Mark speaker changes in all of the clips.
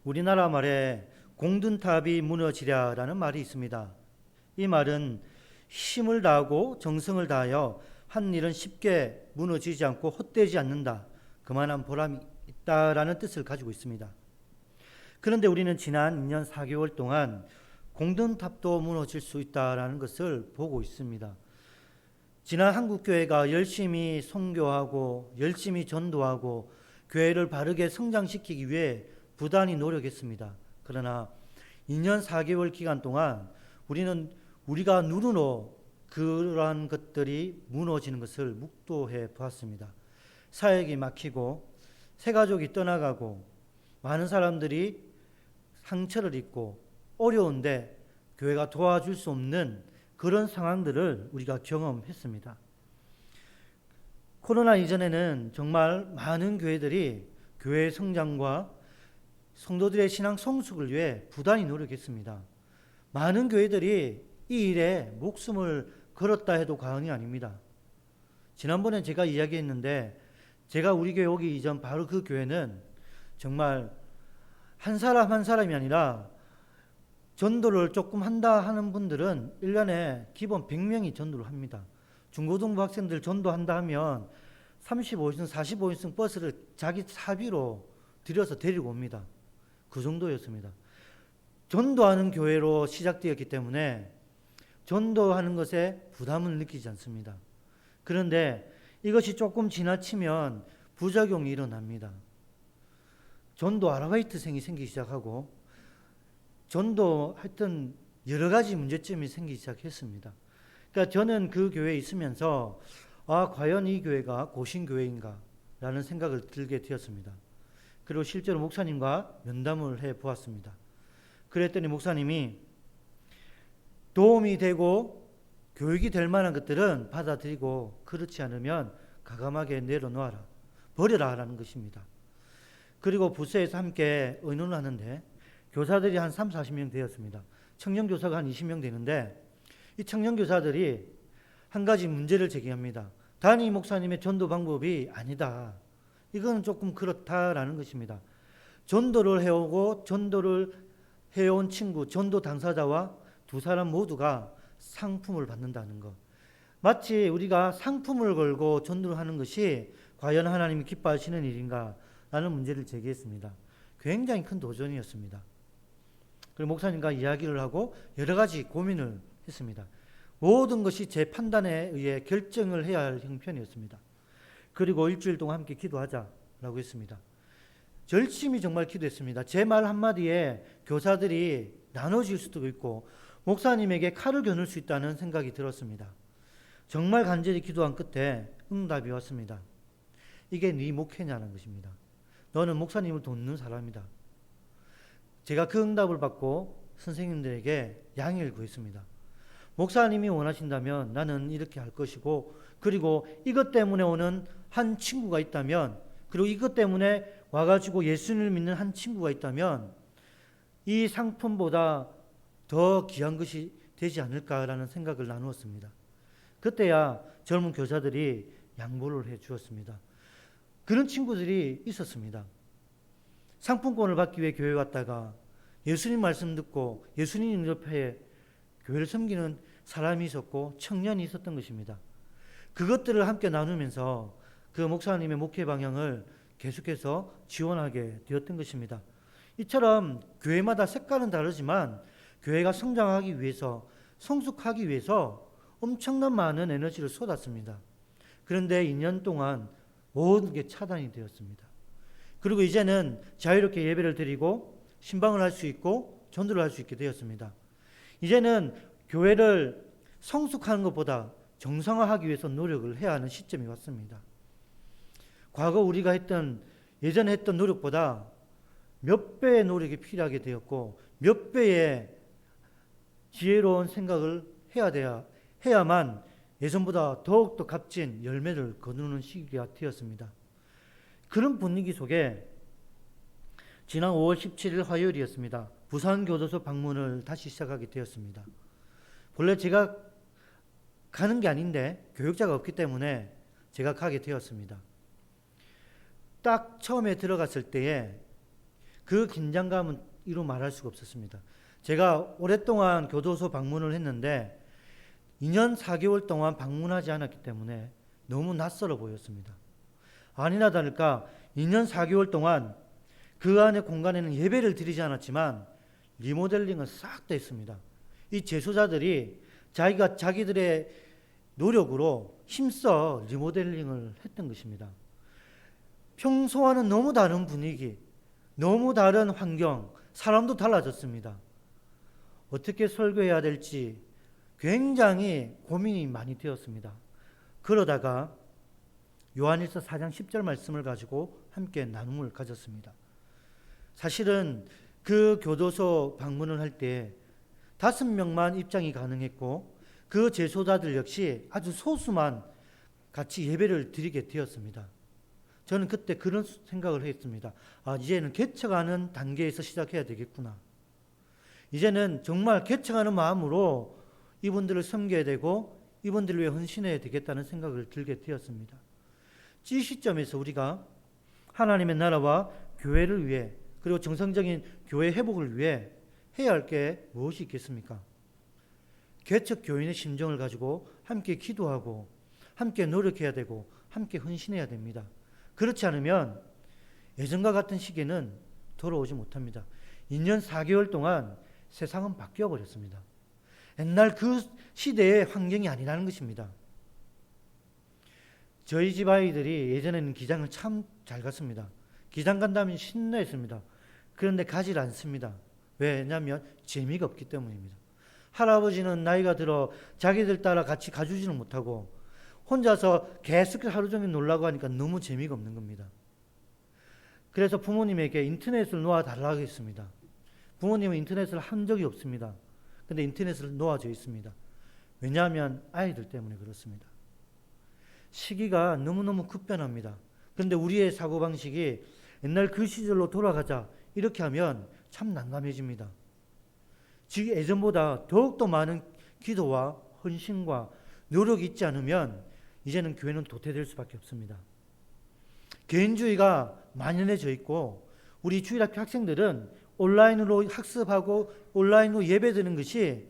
Speaker 1: 우리나라 말에 공든탑이 무너지랴라는 말이 있습니다. 이 말은 힘을 다하고 정성을 다하여 한 일은 쉽게 무너지지 않고 헛되지 않는다, 그만한 보람이 있다라는 뜻을 가지고 있습니다. 그런데 우리는 지난 2년 4개월 동안 공든탑도 무너질 수 있다라는 것을 보고 있습니다. 지난 한국교회가 열심히 선교하고 열심히 전도하고 교회를 바르게 성장시키기 위해 부단히 노력했습니다. 그러나 2년 4개월 기간 동안 우리가 눈으로 그러한 것들이 무너지는 것을 묵도해 보았습니다. 사역이 막히고 새가족이 떠나가고 많은 사람들이 상처를 입고 어려운데 교회가 도와줄 수 없는 그런 상황들을 우리가 경험했습니다. 코로나 이전에는 정말 많은 교회들이 교회의 성장과 성도들의 신앙 성숙을 위해 부단히 노력했습니다. 많은 교회들이 이 일에 목숨을 걸었다 해도 과언이 아닙니다. 지난번에 제가 이야기했는데, 제가 우리 교회 오기 이전 바로 그 교회는 정말 한 사람 한 사람이 아니라 전도를 조금 한다 하는 분들은 1년에 기본 100명이 전도를 합니다. 중고등부 학생들 전도한다 하면 35인승, 45인승 버스를 자기 사비로 들여서 데리고 옵니다. 그 정도였습니다. 전도하는 교회로 시작되었기 때문에 전도하는 것에 부담을 느끼지 않습니다. 그런데 이것이 조금 지나치면 부작용이 일어납니다. 전도 아르바이트생이 생기기 시작하고 전도했던 여러 가지 문제점이 생기기 시작했습니다. 그러니까 저는 그 교회에 있으면서 과연 이 교회가 고신교회인가 라는 생각을 들게 되었습니다. 그리고 실제로 목사님과 면담을 해 보았습니다. 그랬더니 목사님이 도움이 되고 교육이 될 만한 것들은 받아들이고 그렇지 않으면 과감하게 내려놓아라, 버려라 라는 것입니다. 그리고 부서에서 함께 의논을 하는데 교사들이 한 3, 40명 되었습니다. 청년교사가 한 20명 되는데 이 청년교사들이 한 가지 문제를 제기합니다. 담임 목사님의 전도 방법이 아니다, 이건 조금 그렇다라는 것입니다. 전도를 해오고 전도를 해온 친구, 전도 당사자와 두 사람 모두가 상품을 받는다는 것, 마치 우리가 상품을 걸고 전도를 하는 것이 과연 하나님이 기뻐하시는 일인가 라는 문제를 제기했습니다. 굉장히 큰 도전이었습니다. 그리고 목사님과 이야기를 하고 여러 가지 고민을 했습니다. 모든 것이 제 판단에 의해 결정을 해야 할 형편이었습니다. 그리고 일주일 동안 함께 기도하자라고 했습니다. 열심히 정말 기도했습니다. 제 말 한마디에 교사들이 나눠질 수도 있고 목사님에게 칼을 겨눌 수 있다는 생각이 들었습니다. 정말 간절히 기도한 끝에 응답이 왔습니다. 이게 네 목회냐는 것입니다. 너는 목사님을 돕는 사람이다. 제가 그 응답을 받고 선생님들에게 양해를 구했습니다. 목사님이 원하신다면 나는 이렇게 할 것이고, 그리고 이것 때문에 오는 한 친구가 있다면, 그리고 이것 때문에 와가지고 예수님을 믿는 한 친구가 있다면 이 상품보다 더 귀한 것이 되지 않을까라는 생각을 나누었습니다. 그때야 젊은 교사들이 양보를 해 주었습니다. 그런 친구들이 있었습니다. 상품권을 받기 위해 교회 왔다가 예수님 말씀 듣고 예수님 옆에 교회를 섬기는 사람이 있었고 청년이 있었던 것입니다. 그것들을 함께 나누면서 그 목사님의 목회 방향을 계속해서 지원하게 되었던 것입니다. 이처럼 교회마다 색깔은 다르지만 교회가 성장하기 위해서, 성숙하기 위해서 엄청난 많은 에너지를 쏟았습니다. 그런데 2년 동안 모든 게 차단이 되었습니다. 그리고 이제는 자유롭게 예배를 드리고 신방을 할 수 있고 전도를 할 수 있게 되었습니다. 이제는 교회를 성숙하는 것보다 정상화하기 위해서 노력을 해야 하는 시점이 왔습니다. 과거 우리가 예전에 했던 노력보다 몇 배의 노력이 필요하게 되었고 몇 배의 지혜로운 생각을 해야만 예전보다 더욱더 값진 열매를 거두는 시기가 되었습니다. 그런 분위기 속에 지난 5월 17일 화요일이었습니다. 부산교도소 방문을 다시 시작하게 되었습니다. 본래 제가 가는 게 아닌데 교육자가 없기 때문에 제가 가게 되었습니다. 딱 처음에 들어갔을 때에 그 긴장감은 이루 말할 수가 없었습니다. 제가 오랫동안 교도소 방문을 했는데 2년 4개월 동안 방문하지 않았기 때문에 너무 낯설어 보였습니다. 아니나 다를까 2년 4개월 동안 그 안의 공간에는 예배를 드리지 않았지만 리모델링은 싹 다 했습니다. 이 재소자들이 자기들의 노력으로 힘써 리모델링을 했던 것입니다. 평소와는 너무 다른 분위기, 너무 다른 환경, 사람도 달라졌습니다. 어떻게 설교해야 될지 굉장히 고민이 많이 되었습니다. 그러다가 요한일서 4장 10절 말씀을 가지고 함께 나눔을 가졌습니다. 사실은 그 교도소 방문을 할 때 5명만 입장이 가능했고 그 재소자들 역시 아주 소수만 같이 예배를 드리게 되었습니다. 저는 그때 그런 생각을 했습니다. 이제는 개척하는 단계에서 시작해야 되겠구나. 이제는 정말 개척하는 마음으로 이분들을 섬겨야 되고 이분들을 위해 헌신해야 되겠다는 생각을 들게 되었습니다. 이 시점에서 우리가 하나님의 나라와 교회를 위해 그리고 정상적인 교회 회복을 위해 해야 할 게 무엇이 있겠습니까? 개척 교인의 심정을 가지고 함께 기도하고 함께 노력해야 되고 함께 헌신해야 됩니다. 그렇지 않으면 예전과 같은 시기에는 돌아오지 못합니다. 2년 4개월 동안 세상은 바뀌어 버렸습니다. 옛날 그 시대의 환경이 아니라는 것입니다. 저희 집 아이들이 예전에는 기장을 참 잘 갔습니다. 기장 간다면 신나했습니다. 그런데 가지 않습니다. 왜냐하면 재미가 없기 때문입니다. 할아버지는 나이가 들어 자기들 따라 같이 가주지는 못하고 혼자서 계속 하루 종일 놀라고 하니까 너무 재미가 없는 겁니다. 그래서 부모님에게 인터넷을 놓아달라고 했습니다. 부모님은 인터넷을 한 적이 없습니다. 근데 인터넷을 놓아져 있습니다. 왜냐하면 아이들 때문에 그렇습니다. 시기가 너무너무 급변합니다. 그런데 우리의 사고방식이 옛날 그 시절로 돌아가자 이렇게 하면 참 난감해집니다. 즉 예전보다 더욱더 많은 기도와 헌신과 노력이 있지 않으면 이제는 교회는 도태될 수밖에 없습니다. 개인주의가 만연해져 있고 우리 주일학교 학생들은 온라인으로 학습하고 온라인으로 예배드리는 것이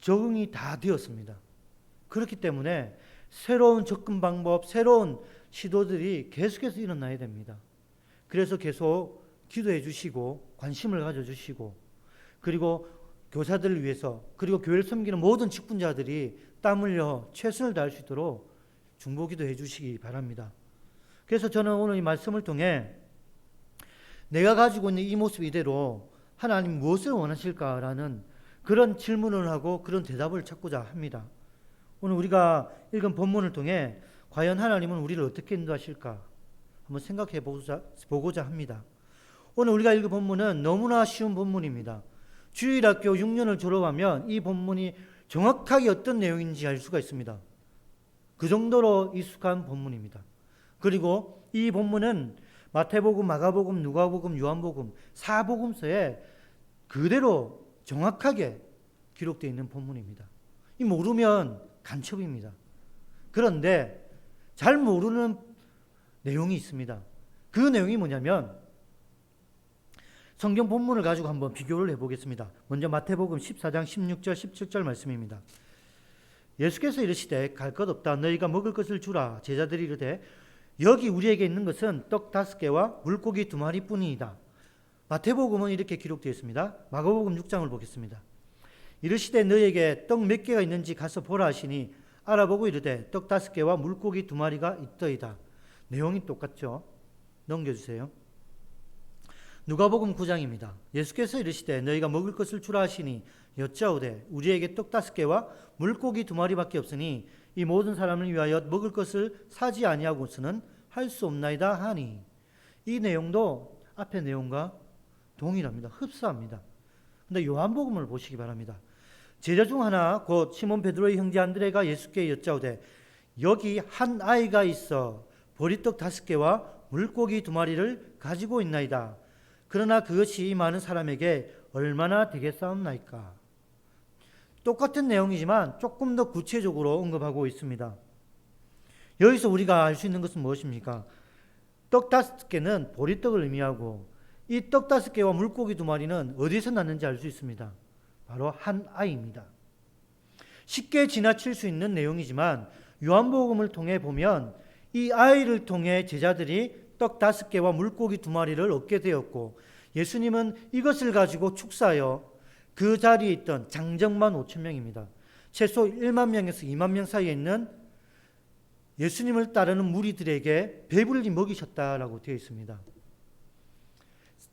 Speaker 1: 적응이 다 되었습니다. 그렇기 때문에 새로운 접근 방법, 새로운 시도들이 계속해서 일어나야 됩니다. 그래서 계속 기도해 주시고 관심을 가져주시고 그리고 교사들을 위해서 그리고 교회를 섬기는 모든 직분자들이 땀 흘려 최선을 다할 수 있도록 중보기도 해 주시기 바랍니다. 그래서 저는 오늘 이 말씀을 통해 내가 가지고 있는 이 모습 이대로 하나님 무엇을 원하실까라는 그런 질문을 하고 그런 대답을 찾고자 합니다. 오늘 우리가 읽은 본문을 통해 과연 하나님은 우리를 어떻게 인도하실까 한번 생각해 보고자 합니다. 오늘 우리가 읽은 본문은 너무나 쉬운 본문입니다. 주일학교 6년을 졸업하면 이 본문이 정확하게 어떤 내용인지 알 수가 있습니다. 그 정도로 익숙한 본문입니다. 그리고 이 본문은 마태복음, 마가복음, 누가복음, 요한복음 4복음서에 그대로 정확하게 기록되어 있는 본문입니다. 이 모르면 간첩입니다. 그런데 잘 모르는 내용이 있습니다. 그 내용이 뭐냐면 성경 본문을 가지고 한번 비교를 해보겠습니다. 먼저 마태복음 14장 16절 17절 말씀입니다. 예수께서 이르시되 갈 것 없다 너희가 먹을 것을 주라. 제자들이 이르되 여기 우리에게 있는 것은 떡 5개와 물고기 2마리뿐이니이다. 마태복음은 이렇게 기록되어 있습니다. 마가복음 6장을 보겠습니다. 이르시되 너희에게 떡 몇 개가 있는지 가서 보라 하시니 알아보고 이르되 떡 5개와 물고기 2마리가 있더이다. 내용이 똑같죠? 넘겨주세요. 누가복음 9장입니다. 예수께서 이르시되 너희가 먹을 것을 주라 하시니 여짜오되 우리에게 떡 5개와 물고기 2마리밖에 없으니 이 모든 사람을 위하여 먹을 것을 사지 아니하고서는 할 수 없나이다 하니. 이 내용도 앞의 내용과 동일합니다. 흡사합니다. 근데 요한복음을 보시기 바랍니다. 제자 중 하나 곧 시몬 베드로의 형제 안드레가 예수께 여짜오되 여기 한 아이가 있어 보리떡 5개와 물고기 2마리를 가지고 있나이다. 그러나 그것이 이 많은 사람에게 얼마나 되겠사옵나이까. 똑같은 내용이지만 조금 더 구체적으로 언급하고 있습니다. 여기서 우리가 알 수 있는 것은 무엇입니까? 떡 5개는 보리떡을 의미하고 이 떡 5개와 물고기 2마리는 어디서 났는지 알 수 있습니다. 바로 한 아이입니다. 쉽게 지나칠 수 있는 내용이지만 요한복음을 통해 보면 이 아이를 통해 제자들이 떡 5개와 물고기 2마리를 얻게 되었고, 예수님은 이것을 가지고 축사하여 그 자리에 있던 장정만 5천 명입니다. 최소 1만 명에서 2만 명 사이에 있는 예수님을 따르는 무리들에게 배불리 먹이셨다라고 되어 있습니다.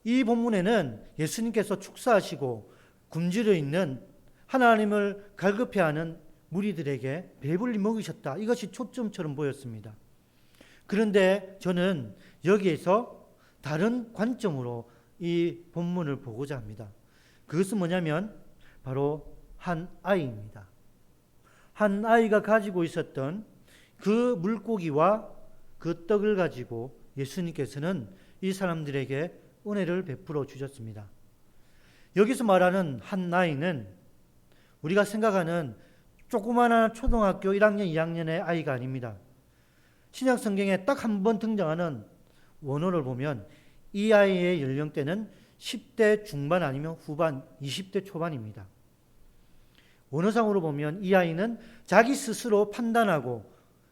Speaker 1: 이 본문에는 예수님께서 축사하시고 굶주려 있는 하나님을 갈급해하는 무리들에게 배불리 먹이셨다, 이것이 초점처럼 보였습니다. 그런데 저는 여기에서 다른 관점으로 이 본문을 보고자 합니다. 그것은 뭐냐면 바로 한 아이입니다. 한 아이가 가지고 있었던 그 물고기와 그 떡을 가지고 예수님께서는 이 사람들에게 은혜를 베풀어 주셨습니다. 여기서 말하는 한 아이는 우리가 생각하는 조그마한 초등학교 1학년, 2학년의 아이가 아닙니다. 신약 성경에 딱 한 번 등장하는 원어를 보면 이 아이의 연령대는 10대 중반 아니면 후반, 20대 초반입니다. 원어상으로 보면 이 아이는 자기 스스로 판단하고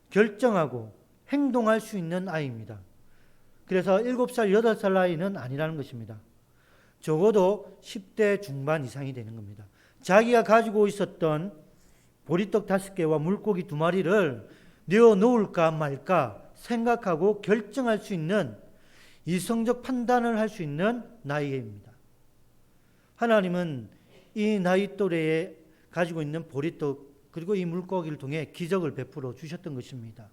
Speaker 1: 결정하고 행동할 수 있는 아이입니다. 그래서 7살, 8살 아이는 아니라는 것입니다. 적어도 10대 중반 이상이 되는 겁니다. 자기가 가지고 있었던 보리떡 5개와 물고기 2마리를 내어 놓을까 말까 생각하고 결정할 수 있는, 이성적 판단을 할 수 있는 나이입니다. 하나님은 이 나이 또래에 가지고 있는 보리떡 그리고 이 물고기를 통해 기적을 베풀어 주셨던 것입니다.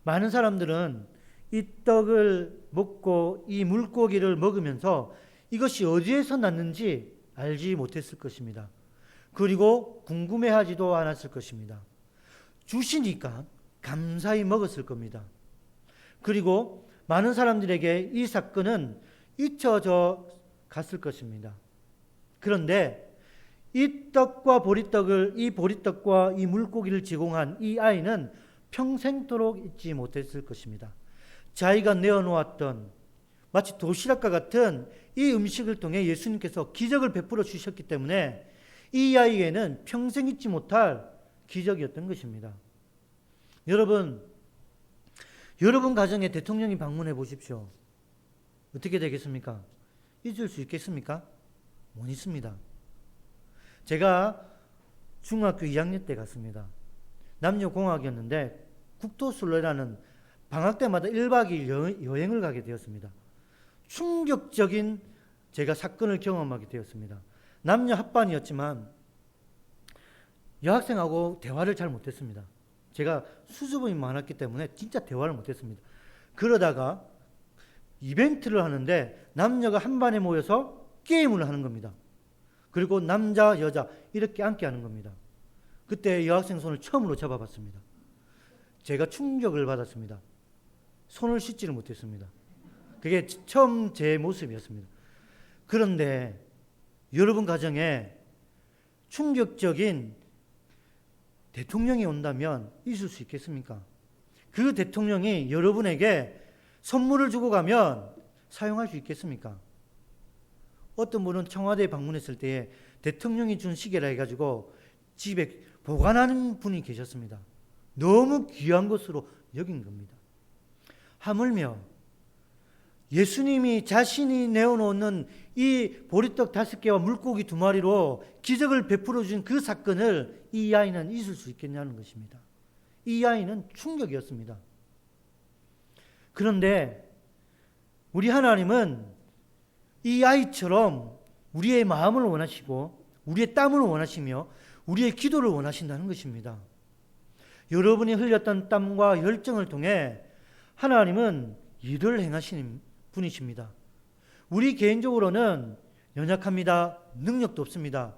Speaker 1: 많은 사람들은 이 떡을 먹고 이 물고기를 먹으면서 이것이 어디에서 났는지 알지 못했을 것입니다. 그리고 궁금해하지도 않았을 것입니다. 주시니까 감사히 먹었을 겁니다. 그리고 많은 사람들에게 이 사건은 잊혀져 갔을 것입니다. 그런데 이 떡과 보리떡을, 이 보리떡과 이 물고기를 제공한 이 아이는 평생도록 잊지 못했을 것입니다. 자기가 내어놓았던 마치 도시락과 같은 이 음식을 통해 예수님께서 기적을 베풀어 주셨기 때문에 이 아이에게는 평생 잊지 못할 기적이었던 것입니다. 여러분 가정에 대통령이 방문해 보십시오. 어떻게 되겠습니까? 잊을 수 있겠습니까? 못 잊습니다. 제가 중학교 2학년 때 갔습니다. 남녀공학이었는데 국토순례라는 방학 때마다 1박 2일 여행을 가게 되었습니다. 충격적인 제가 사건을 경험하게 되었습니다. 남녀 합반이었지만 여학생하고 대화를 잘 못했습니다. 제가 수줍음이 많았기 때문에 진짜 대화를 못했습니다. 그러다가 이벤트를 하는데 남녀가 한 반에 모여서 게임을 하는 겁니다. 그리고 남자, 여자 이렇게 앉게 하는 겁니다. 그때 여학생 손을 처음으로 잡아봤습니다. 제가 충격을 받았습니다. 손을 씻지를 못했습니다. 그게 처음 제 모습이었습니다. 그런데 여러분 가정에 충격적인 대통령이 온다면 있을 수 있겠습니까? 그 대통령이 여러분에게 선물을 주고 가면 사용할 수 있겠습니까? 어떤 분은 청와대에 방문했을 때에 대통령이 준 시계라 해가지고 집에 보관하는 분이 계셨습니다. 너무 귀한 것으로 여긴 겁니다. 하물며 예수님이 자신이 내어놓는 이 보리떡 5개와 물고기 2마리로 기적을 베풀어 준 그 사건을 이 아이는 잊을 수 있겠냐는 것입니다. 이 아이는 충격이었습니다. 그런데 우리 하나님은 이 아이처럼 우리의 마음을 원하시고 우리의 땀을 원하시며 우리의 기도를 원하신다는 것입니다. 여러분이 흘렸던 땀과 열정을 통해 하나님은 일을 행하시는 분이십니다. 우리 개인적으로는 연약합니다. 능력도 없습니다.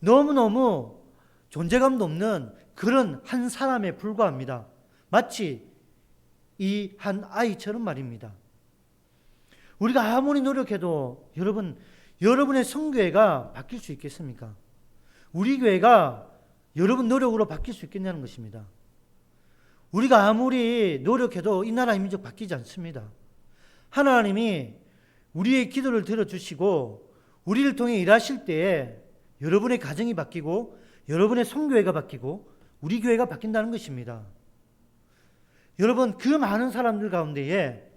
Speaker 1: 너무너무 존재감도 없는 그런 한 사람에 불과합니다. 마치 이 한 아이처럼 말입니다. 우리가 아무리 노력해도 여러분의 성교회가 바뀔 수 있겠습니까? 우리 교회가 여러분 노력으로 바뀔 수 있겠냐는 것입니다. 우리가 아무리 노력해도 이 나라 민족 바뀌지 않습니다. 하나님이 우리의 기도를 들어주시고 우리를 통해 일하실 때에 여러분의 가정이 바뀌고 여러분의 성교회가 바뀌고 우리 교회가 바뀐다는 것입니다. 여러분, 그 많은 사람들 가운데에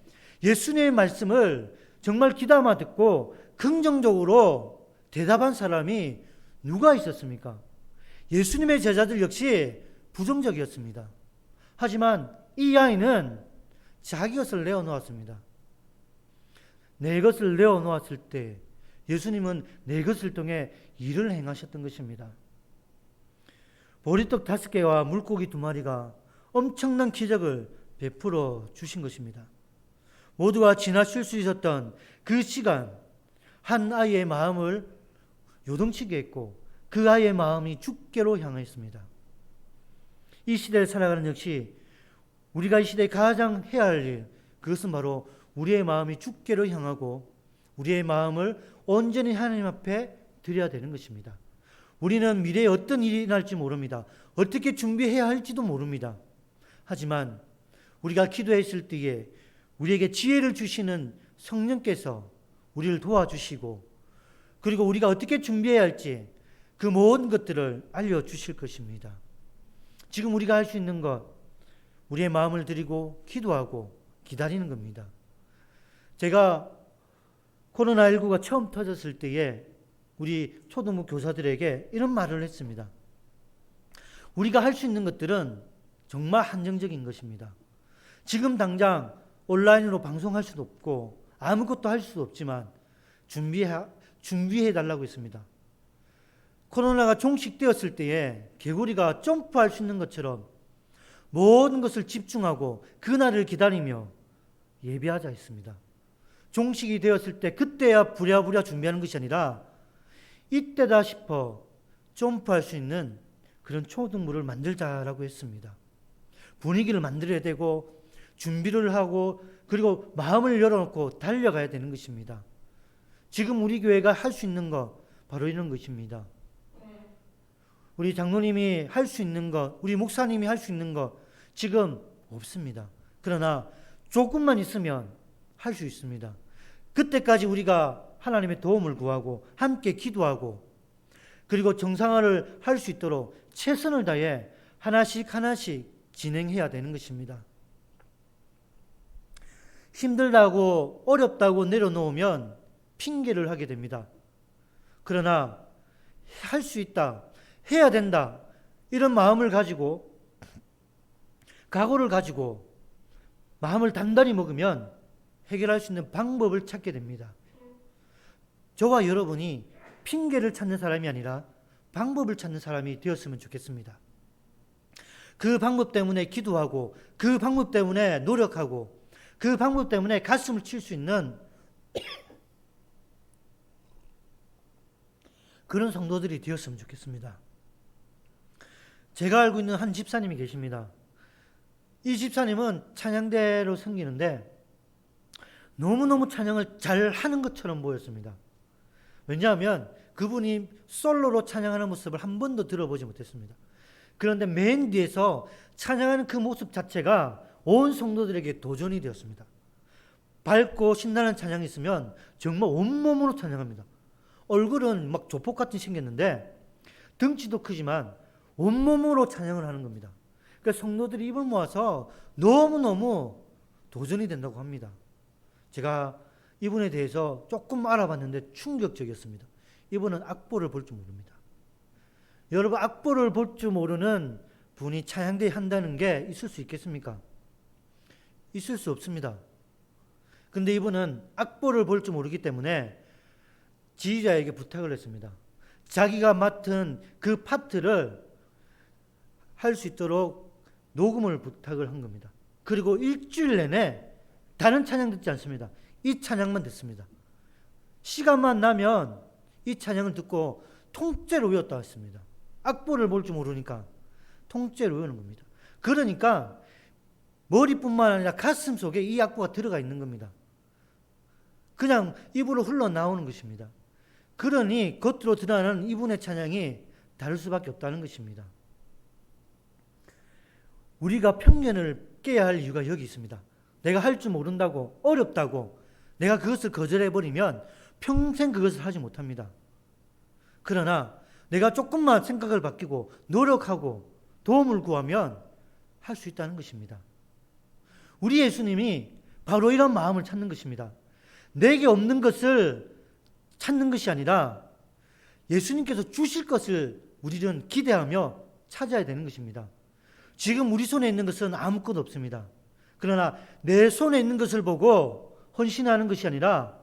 Speaker 1: 예수님의 말씀을 정말 귀담아 듣고 긍정적으로 대답한 사람이 누가 있었습니까? 예수님의 제자들 역시 부정적이었습니다. 하지만 이 아이는 자기 것을 내어놓았습니다. 내 것을 내어놓았을 때 예수님은 내 것을 통해 일을 행하셨던 것입니다. 보리떡 5개와 물고기 2마리가 엄청난 기적을 베풀어 주신 것입니다. 모두가 지나칠 수 있었던 그 시간, 한 아이의 마음을 요동치게 했고 그 아이의 마음이 주께로 향했습니다. 이 시대를 살아가는 역시 우리가 이 시대에 가장 해야 할 일, 그것은 바로 우리의 마음이 주께로 향하고 우리의 마음을 온전히 하나님 앞에 드려야 되는 것입니다. 우리는 미래에 어떤 일이 날지 모릅니다. 어떻게 준비해야 할지도 모릅니다. 하지만 우리가 기도했을 때에 우리에게 지혜를 주시는 성령께서 우리를 도와주시고 그리고 우리가 어떻게 준비해야 할지 그 모든 것들을 알려주실 것입니다. 지금 우리가 할 수 있는 것, 우리의 마음을 드리고 기도하고 기다리는 겁니다. 제가 코로나19가 처음 터졌을 때에 우리 초등부 교사들에게 이런 말을 했습니다. 우리가 할 수 있는 것들은 정말 한정적인 것입니다. 지금 당장 온라인으로 방송할 수도 없고 아무것도 할 수도 없지만 준비해 달라고 했습니다. 코로나가 종식되었을 때에 개구리가 점프할 수 있는 것처럼 모든 것을 집중하고 그날을 기다리며 예배하자 했습니다. 종식이 되었을 때 그때야 부랴부랴 준비하는 것이 아니라 이때다 싶어 점프할 수 있는 그런 초등부를 만들자라고 했습니다. 분위기를 만들어야 되고 준비를 하고 그리고 마음을 열어놓고 달려가야 되는 것입니다. 지금 우리 교회가 할 수 있는 것 바로 이런 것입니다. 우리 장로님이 할 수 있는 것, 우리 목사님이 할 수 있는 것 지금 없습니다. 그러나 조금만 있으면 할 수 있습니다. 그때까지 우리가 하나님의 도움을 구하고 함께 기도하고 그리고 정상화를 할 수 있도록 최선을 다해 하나씩 진행해야 되는 것입니다. 힘들다고 어렵다고 내려놓으면 핑계를 하게 됩니다. 그러나 할 수 있다, 해야 된다 이런 마음을 가지고 각오를 가지고 마음을 단단히 먹으면 해결할 수 있는 방법을 찾게 됩니다. 저와 여러분이 핑계를 찾는 사람이 아니라 방법을 찾는 사람이 되었으면 좋겠습니다. 그 방법 때문에 기도하고 그 방법 때문에 노력하고 그 방법 때문에 가슴을 칠 수 있는 그런 성도들이 되었으면 좋겠습니다. 제가 알고 있는 한 집사님이 계십니다. 이 집사님은 찬양대로 섬기는데 너무너무 찬양을 잘 하는 것처럼 보였습니다. 왜냐하면 그분이 솔로로 찬양하는 모습을 한 번도 들어보지 못했습니다. 그런데 맨 뒤에서 찬양하는 그 모습 자체가 온 성도들에게 도전이 되었습니다. 밝고 신나는 찬양이 있으면 정말 온몸으로 찬양합니다. 얼굴은 막 조폭같이 생겼는데 덩치도 크지만 온몸으로 찬양을 하는 겁니다. 그러니까 성도들이 입을 모아서 너무너무 도전이 된다고 합니다. 제가 이분에 대해서 조금 알아봤는데 충격적이었습니다. 이분은 악보를 볼 줄 모릅니다. 여러분, 악보를 볼 줄 모르는 분이 찬양대회 한다는 게 있을 수 있겠습니까? 있을 수 없습니다. 근데 이분은 악보를 볼 줄 모르기 때문에 지휘자에게 부탁을 했습니다. 자기가 맡은 그 파트를 할 수 있도록 녹음을 부탁을 한 겁니다. 그리고 일주일 내내 다른 찬양 듣지 않습니다. 이 찬양만 듣습니다. 시간만 나면 이 찬양을 듣고 통째로 외웠다 했습니다. 악보를 볼 줄 모르니까 통째로 외우는 겁니다. 그러니까 머리뿐만 아니라 가슴 속에 이 악보가 들어가 있는 겁니다. 그냥 입으로 흘러나오는 것입니다. 그러니 겉으로 드러나는 이분의 찬양이 다를 수밖에 없다는 것입니다. 우리가 편견을 깨야 할 이유가 여기 있습니다. 내가 할 줄 모른다고, 어렵다고, 내가 그것을 거절해버리면 평생 그것을 하지 못합니다. 그러나 내가 조금만 생각을 바뀌고 노력하고 도움을 구하면 할 수 있다는 것입니다. 우리 예수님이 바로 이런 마음을 찾는 것입니다. 내게 없는 것을 찾는 것이 아니라 예수님께서 주실 것을 우리는 기대하며 찾아야 되는 것입니다. 지금 우리 손에 있는 것은 아무것도 없습니다. 그러나 내 손에 있는 것을 보고 헌신하는 것이 아니라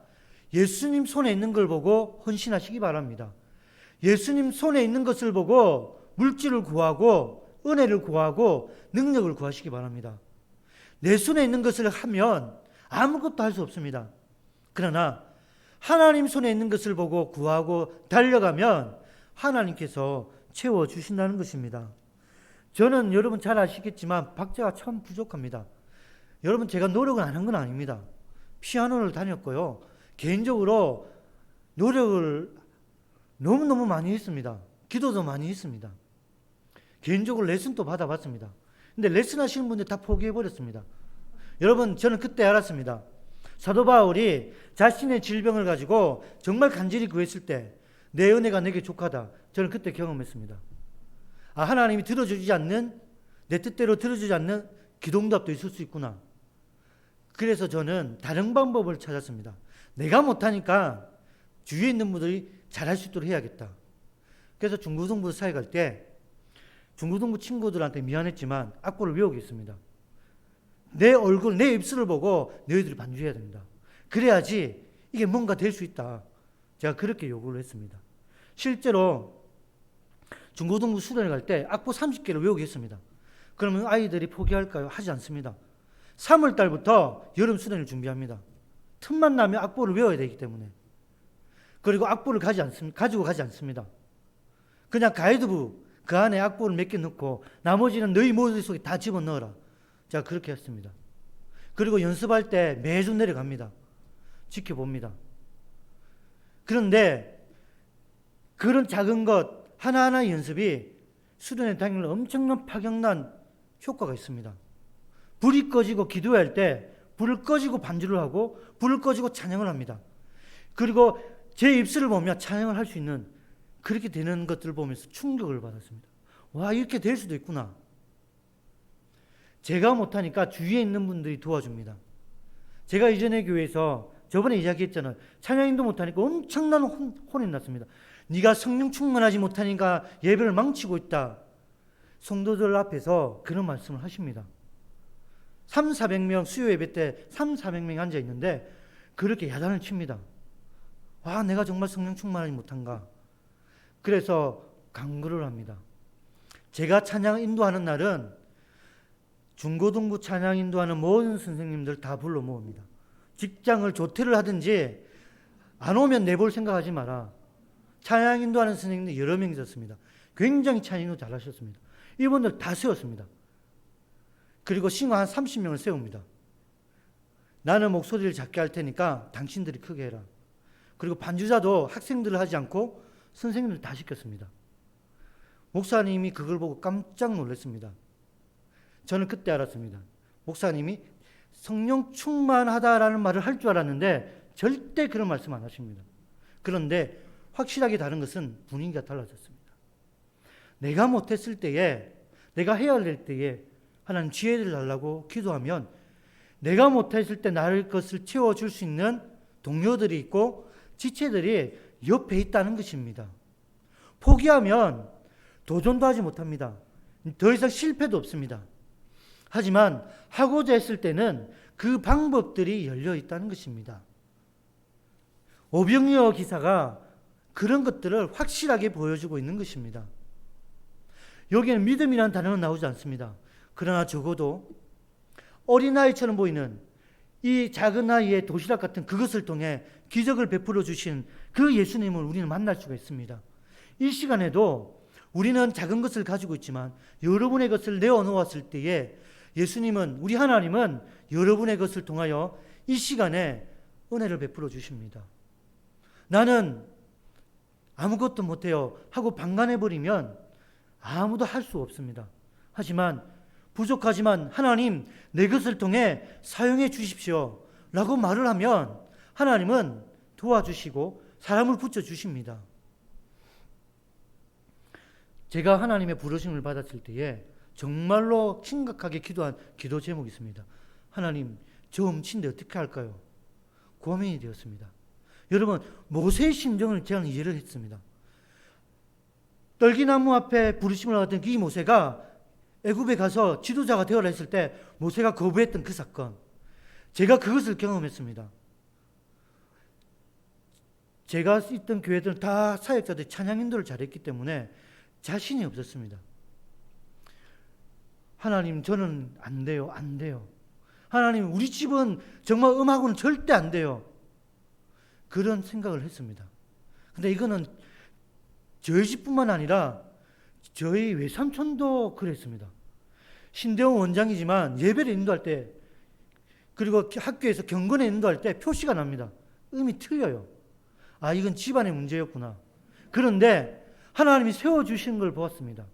Speaker 1: 예수님 손에 있는 걸 보고 헌신하시기 바랍니다. 예수님 손에 있는 것을 보고 물질을 구하고 은혜를 구하고 능력을 구하시기 바랍니다. 내 손에 있는 것을 하면 아무것도 할 수 없습니다. 그러나 하나님 손에 있는 것을 보고 구하고 달려가면 하나님께서 채워주신다는 것입니다. 저는 여러분 잘 아시겠지만 박자가 참 부족합니다. 여러분 제가 노력을 안 한 건 아닙니다. 피아노를 다녔고요. 개인적으로 노력을 너무너무 많이 했습니다. 기도도 많이 했습니다. 개인적으로 레슨도 받아봤습니다. 근데 레슨 하시는 분들 다 포기해버렸습니다. 여러분 저는 그때 알았습니다. 사도 바울이 자신의 질병을 가지고 정말 간절히 구했을 때 내 은혜가 내게 족하다. 저는 그때 경험했습니다. 하나님이 들어주지 않는, 내 뜻대로 들어주지 않는 기도응답도 있을 수 있구나. 그래서 저는 다른 방법을 찾았습니다. 내가 못하니까 주위에 있는 분들이 잘할 수 있도록 해야겠다. 그래서 중고등부 사회 갈 때 중고등부 친구들한테 미안했지만 악보를 외우겠습니다. 내 얼굴, 내 입술을 보고 너희들이 반주해야 된다. 그래야지 이게 뭔가 될 수 있다. 제가 그렇게 요구를 했습니다. 실제로 중고등부 수련회 갈 때 악보 30개를 외우게 했습니다. 그러면 아이들이 포기할까요? 하지 않습니다. 3월 달부터 여름 수련회를 준비합니다. 틈만 나면 악보를 외워야 되기 때문에. 그리고 악보를 가지고 가지 않습니다. 그냥 가이드북 그 안에 악보를 몇 개 넣고 나머지는 너희 머릿속에 다 집어넣어라. 제가 그렇게 했습니다. 그리고 연습할 때 매주 내려갑니다. 지켜봅니다. 그런데 그런 작은 것 하나하나의 연습이 수련회 당일 엄청난 파격난 효과가 있습니다. 불이 꺼지고 기도할 때 불을 꺼지고 반주를 하고 불을 꺼지고 찬양을 합니다. 그리고 제 입술을 보며 찬양을 할 수 있는 그렇게 되는 것들을 보면서 충격을 받았습니다. 와, 이렇게 될 수도 있구나. 제가 못하니까 주위에 있는 분들이 도와줍니다. 제가 이전에 교회에서 저번에 이야기했잖아요. 찬양인도 못하니까 엄청난 혼이 났습니다. 네가 성령 충만하지 못하니까 예배를 망치고 있다. 성도들 앞에서 그런 말씀을 하십니다. 300~400명 수요 예배 때 300~400명이 앉아 있는데 그렇게 야단을 칩니다. 와, 내가 정말 성령 충만하지 못한가. 그래서 강구를 합니다. 제가 찬양 인도하는 날은 중고등부 찬양 인도하는 모든 선생님들 다 불러 모읍니다. 직장을 조퇴를 하든지 안 오면 내볼 생각하지 마라. 찬양 인도하는 선생님들 여러 명 있었습니다. 굉장히 찬양 인도 잘하셨습니다. 이분들 다 세웠습니다. 그리고 싱어 한 30명을 세웁니다. 나는 목소리를 작게 할 테니까 당신들이 크게 해라. 그리고 반주자도 학생들을 하지 않고 선생님들 다 시켰습니다. 목사님이 그걸 보고 깜짝 놀랐습니다. 저는 그때 알았습니다. 목사님이 성령 충만하다라는 말을 할 줄 알았는데 절대 그런 말씀 안 하십니다. 그런데 확실하게 다른 것은 분위기가 달라졌습니다. 내가 못했을 때에, 내가 해야 될 때에 하나님 지혜를 달라고 기도하면 내가 못했을 때 나를 것을 채워줄 수 있는 동료들이 있고 지체들이 옆에 있다는 것입니다. 포기하면 도전도 하지 못합니다. 더 이상 실패도 없습니다. 하지만 하고자 했을 때는 그 방법들이 열려 있다는 것입니다. 오병이어 기사가 그런 것들을 확실하게 보여주고 있는 것입니다. 여기에는 믿음이라는 단어는 나오지 않습니다. 그러나 적어도 어린아이처럼 보이는 이 작은 아이의 도시락 같은 그것을 통해 기적을 베풀어 주신 그 예수님을 우리는 만날 수가 있습니다. 이 시간에도 우리는 작은 것을 가지고 있지만 여러분의 것을 내어놓았을 때에 예수님은, 우리 하나님은 여러분의 것을 통하여 이 시간에 은혜를 베풀어 주십니다. 나는 아무것도 못해요 하고 방관해버리면 아무도 할 수 없습니다. 하지만 부족하지만 하나님 내 것을 통해 사용해 주십시오 라고 말을 하면 하나님은 도와주시고 사람을 붙여주십니다. 제가 하나님의 부르심을 받았을 때에 정말로 심각하게 기도한 기도 제목이 있습니다. 하나님, 저 훔친데 어떻게 할까요? 고민이 되었습니다. 여러분, 모세의 심정을 제가 이해를 했습니다. 떨기나무 앞에 부르심을 받았던 이 모세가 애굽에 가서 지도자가 되어라 했을 때 모세가 거부했던 그 사건, 제가 그것을 경험했습니다. 제가 있던 교회들은 다 사역자들이 찬양 인도를 잘했기 때문에 자신이 없었습니다. 하나님, 저는 안 돼요. 안 돼요. 하나님, 우리 집은 정말 음악은 절대 안 돼요. 그런 생각을 했습니다. 근데 이거는 저희 집뿐만 아니라 저희 외삼촌도 그랬습니다. 신대원 원장이지만 예배를 인도할 때, 그리고 학교에서 경건에 인도할 때 표시가 납니다. 음이 틀려요. 아, 이건 집안의 문제였구나. 그런데 하나님이 세워주시는 걸 보았습니다.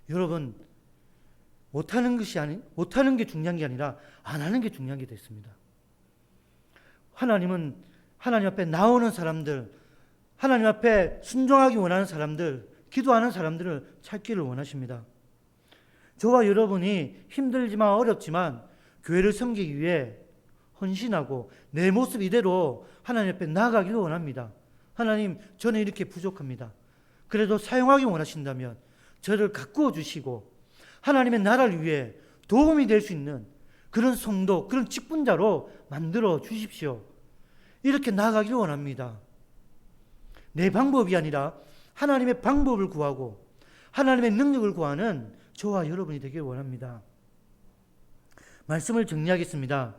Speaker 1: 여러분, 못하는 게 중요한 게 아니라 안 하는 게 중요한 게 됐습니다. 하나님은 하나님 앞에 나오는 사람들, 하나님 앞에 순종하기 원하는 사람들, 기도하는 사람들을 찾기를 원하십니다. 저와 여러분이 힘들지만 어렵지만 교회를 섬기기 위해 헌신하고 내 모습 이대로 하나님 앞에 나아가기를 원합니다. 하나님, 저는 이렇게 부족합니다. 그래도 사용하기 원하신다면 저를 가꾸어 주시고 하나님의 나라를 위해 도움이 될 수 있는 그런 성도, 그런 직분자로 만들어 주십시오. 이렇게 나아가기를 원합니다. 내 방법이 아니라 하나님의 방법을 구하고 하나님의 능력을 구하는 저와 여러분이 되길 원합니다. 말씀을 정리하겠습니다.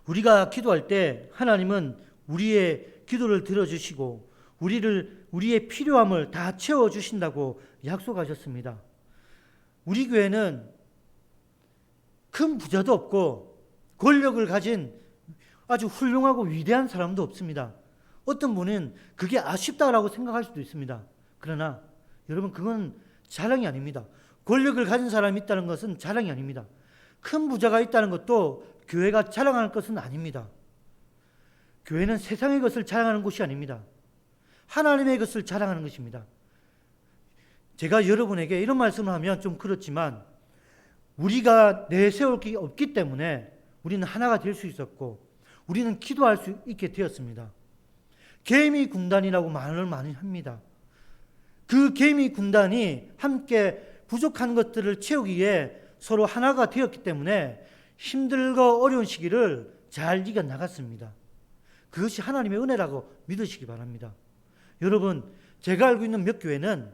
Speaker 1: 우리가 기도할 때 하나님은 우리의 기도를 들어주시고 우리의 필요함을 다 채워주신다고 약속하셨습니다. 우리 교회는 큰 부자도 없고 권력을 가진 아주 훌륭하고 위대한 사람도 없습니다. 어떤 분은 그게 아쉽다라고 생각할 수도 있습니다. 그러나 여러분, 그건 자랑이 아닙니다. 권력을 가진 사람이 있다는 것은 자랑이 아닙니다. 큰 부자가 있다는 것도 교회가 자랑하는 것은 아닙니다. 교회는 세상의 것을 자랑하는 곳이 아닙니다. 하나님의 것을 자랑하는 것입니다. 제가 여러분에게 이런 말씀을 하면 좀 그렇지만 우리가 내세울 게 없기 때문에 우리는 하나가 될 수 있었고 우리는 기도할 수 있게 되었습니다. 개미 군단이라고 말을 많이 합니다. 그 개미 군단이 함께 부족한 것들을 채우기 위해 서로 하나가 되었기 때문에 힘들고 어려운 시기를 잘 이겨나갔습니다. 그것이 하나님의 은혜라고 믿으시기 바랍니다. 여러분, 제가 알고 있는 몇 교회는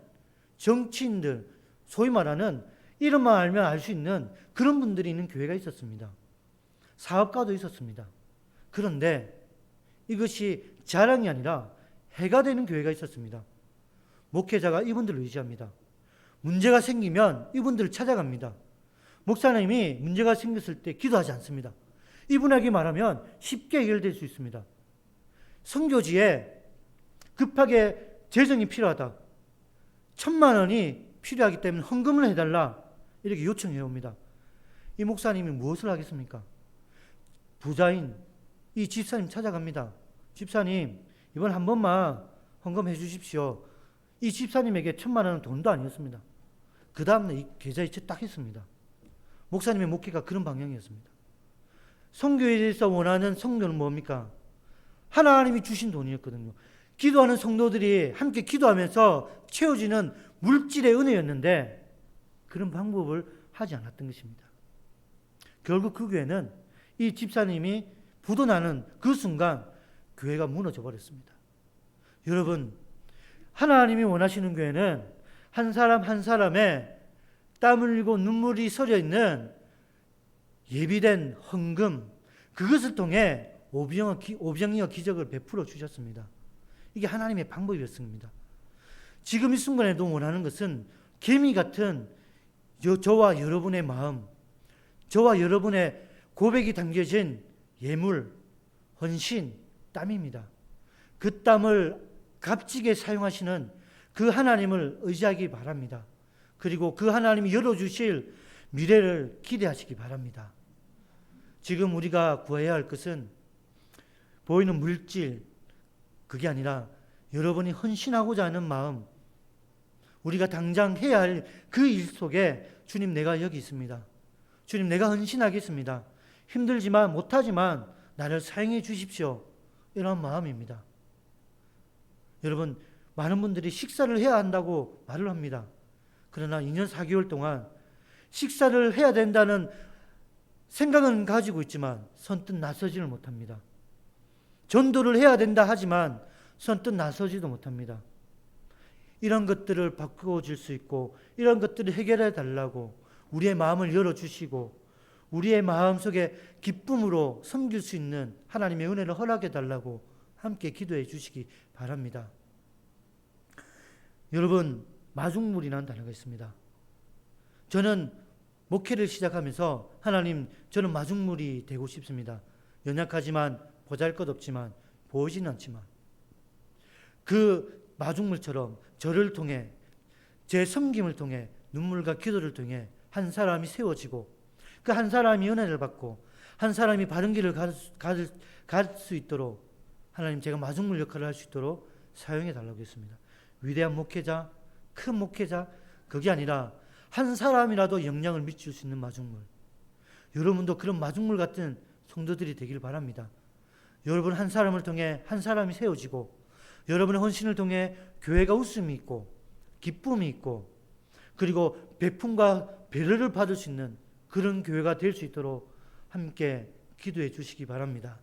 Speaker 1: 정치인들, 소위 말하는 이름만 알면 알 수 있는 그런 분들이 있는 교회가 있었습니다. 사업가도 있었습니다. 그런데 이것이 자랑이 아니라 해가 되는 교회가 있었습니다. 목회자가 이분들을 의지합니다. 문제가 생기면 이분들을 찾아갑니다. 목사님이 문제가 생겼을 때 기도하지 않습니다. 이분에게 말하면 쉽게 해결될 수 있습니다. 선교지에 급하게 재정이 필요하다. 1,000만 원이 필요하기 때문에 헌금을 해달라. 이렇게 요청해 옵니다. 이 목사님이 무엇을 하겠습니까? 부자인 이 집사님 찾아갑니다. 집사님, 이번 한 번만 헌금해 주십시오. 이 집사님에게 1,000만 원은 돈도 아니었습니다. 그 다음날 이 계좌이체 딱 했습니다. 목사님의 목회가 그런 방향이었습니다. 선교에서 원하는 성도는 뭡니까? 하나님이 주신 돈이었거든요. 기도하는 성도들이 함께 기도하면서 채워지는 물질의 은혜였는데 그런 방법을 하지 않았던 것입니다. 결국 그 교회는 이 집사님이 부도나는 그 순간 교회가 무너져 버렸습니다. 여러분, 하나님이 원하시는 교회는 한 사람 한 사람의 땀 흘리고 눈물이 서려 있는 예비된 헌금, 그것을 통해 오병이어 기적을 베풀어 주셨습니다. 이게 하나님의 방법이었습니다. 지금 이 순간에도 원하는 것은 개미 같은 저와 여러분의 마음, 저와 여러분의 고백이 담겨진 예물, 헌신, 땀입니다. 그 땀을 값지게 사용하시는 그 하나님을 의지하기 바랍니다. 그리고 그 하나님이 열어주실 미래를 기대하시기 바랍니다. 지금 우리가 구해야 할 것은 보이는 물질, 그게 아니라 여러분이 헌신하고자 하는 마음, 우리가 당장 해야 할 그 일 속에 주님 내가 여기 있습니다. 주님 내가 헌신하겠습니다. 힘들지만 못하지만 나를 사용해 주십시오. 이런 마음입니다. 여러분, 많은 분들이 식사를 해야 한다고 말을 합니다. 그러나 2년 4개월 동안 식사를 해야 된다는 생각은 가지고 있지만 선뜻 나서지를 못합니다. 전도를 해야 된다 하지만 선뜻 나서지도 못합니다. 이런 것들을 바꿔줄 수 있고 이런 것들을 해결해 달라고 우리의 마음을 열어주시고 우리의 마음속에 기쁨으로 섬길 수 있는 하나님의 은혜를 허락해 달라고 함께 기도해 주시기 바랍니다. 여러분, 마중물이라는 단어가 있습니다. 저는 목회를 시작하면서 하나님, 저는 마중물이 되고 싶습니다. 연약하지만 보잘것없지만 보이지는 않지만 그 마중물처럼 저를 통해 제 섬김을 통해 눈물과 기도를 통해 한 사람이 세워지고 그 한 사람이 은혜를 받고 한 사람이 바른 길을 갈 수 있도록 하나님 제가 마중물 역할을 할 수 있도록 사용해 달라고 했습니다. 위대한 목회자, 큰 목회자, 그게 아니라 한 사람이라도 영향을 미칠 수 있는 마중물. 여러분도 그런 마중물 같은 성도들이 되길 바랍니다. 여러분 한 사람을 통해 한 사람이 세워지고 여러분의 헌신을 통해 교회가 웃음이 있고 기쁨이 있고 그리고 베품과 배려를 받을 수 있는 그런 교회가 될 수 있도록 함께 기도해 주시기 바랍니다.